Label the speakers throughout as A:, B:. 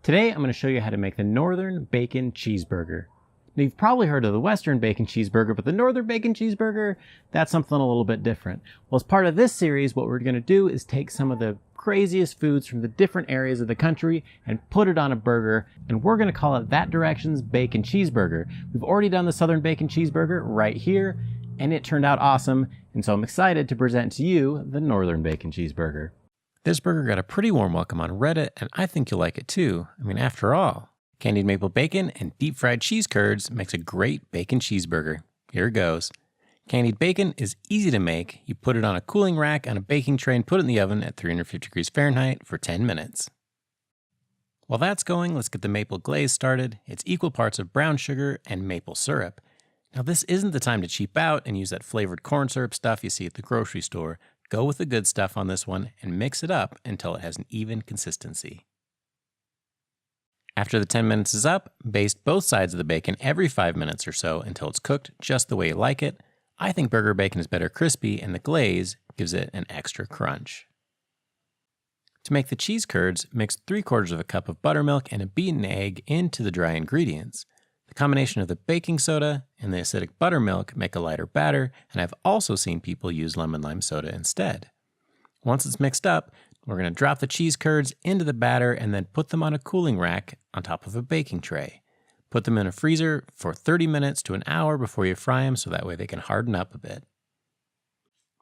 A: Today I'm going to show you how to make the Northern Bacon Cheeseburger. Now you've probably heard of the Western Bacon Cheeseburger, but the Northern Bacon Cheeseburger, that's something a little bit different. Well, as part of this series, what we're going to do is take some of the craziest foods from the different areas of the country and put it on a burger, and we're going to call it That Direction's Bacon Cheeseburger. We've already done the Southern Bacon Cheeseburger right here, and it turned out awesome, and so I'm excited to present to you the Northern Bacon Cheeseburger. This burger got a pretty warm welcome on Reddit, and I think you'll like it too. I mean, after all, candied maple bacon and deep fried cheese curds makes a great bacon cheeseburger. Here it goes. Candied bacon is easy to make. You put it on a cooling rack on a baking tray and put it in the oven at 350 degrees Fahrenheit for 10 minutes. While that's going, let's get the maple glaze started. It's equal parts of brown sugar and maple syrup. Now, this isn't the time to cheap out and use that flavored corn syrup stuff you see at the grocery store. Go with the good stuff on this one and mix it up until it has an even consistency. After the 10 minutes is up, baste both sides of the bacon every 5 minutes or so until it's cooked just the way you like it. I think burger bacon is better crispy, and the glaze gives it an extra crunch. To make the cheese curds, mix 3/4 cup of buttermilk and a beaten egg into the dry ingredients. The combination of the baking soda and the acidic buttermilk make a lighter batter, and I've also seen people use lemon lime soda instead. Once it's mixed up, we're going to drop the cheese curds into the batter and then put them on a cooling rack on top of a baking tray. Put them in a freezer for 30 minutes to an hour before you fry them, so that way they can harden up a bit.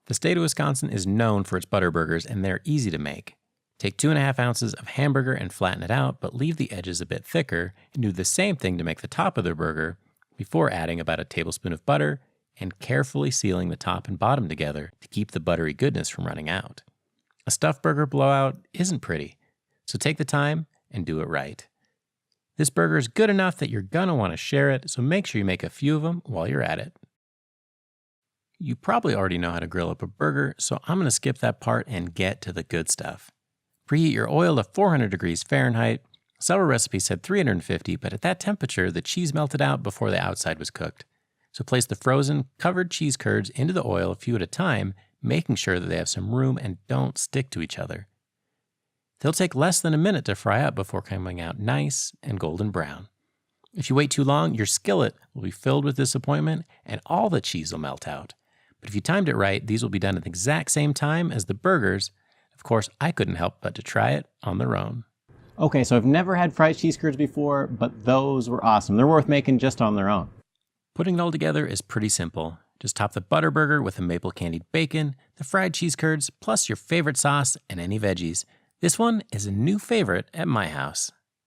A: The state of Wisconsin is known for its butter burgers, and they're easy to make. Take 2½ ounces of hamburger and flatten it out, but leave the edges a bit thicker, and do the same thing to make the top of the burger before adding about a tablespoon of butter and carefully sealing the top and bottom together to keep the buttery goodness from running out. A stuffed burger blowout isn't pretty, so take the time and do it right. This burger is good enough that you're gonna want to share it, so make sure you make a few of them while you're at it. You probably already know how to grill up a burger, so I'm gonna skip that part and get to the good stuff. Preheat your oil to 400 degrees Fahrenheit. Several recipes said 350, but at that temperature, the cheese melted out before the outside was cooked. So place the frozen, covered cheese curds into the oil a few at a time, making sure that they have some room and don't stick to each other. They'll take less than a minute to fry up before coming out nice and golden brown. If you wait too long, your skillet will be filled with disappointment and all the cheese will melt out. But if you timed it right, these will be done at the exact same time as the burgers. Of course, I couldn't help but to try it on their own. Okay, so I've never had fried cheese curds before, but those were awesome. They're worth making just on their own. Putting it all together is pretty simple. Just top the butter burger with the maple candied bacon, the fried cheese curds, plus your favorite sauce and any veggies. This one is a new favorite at my house.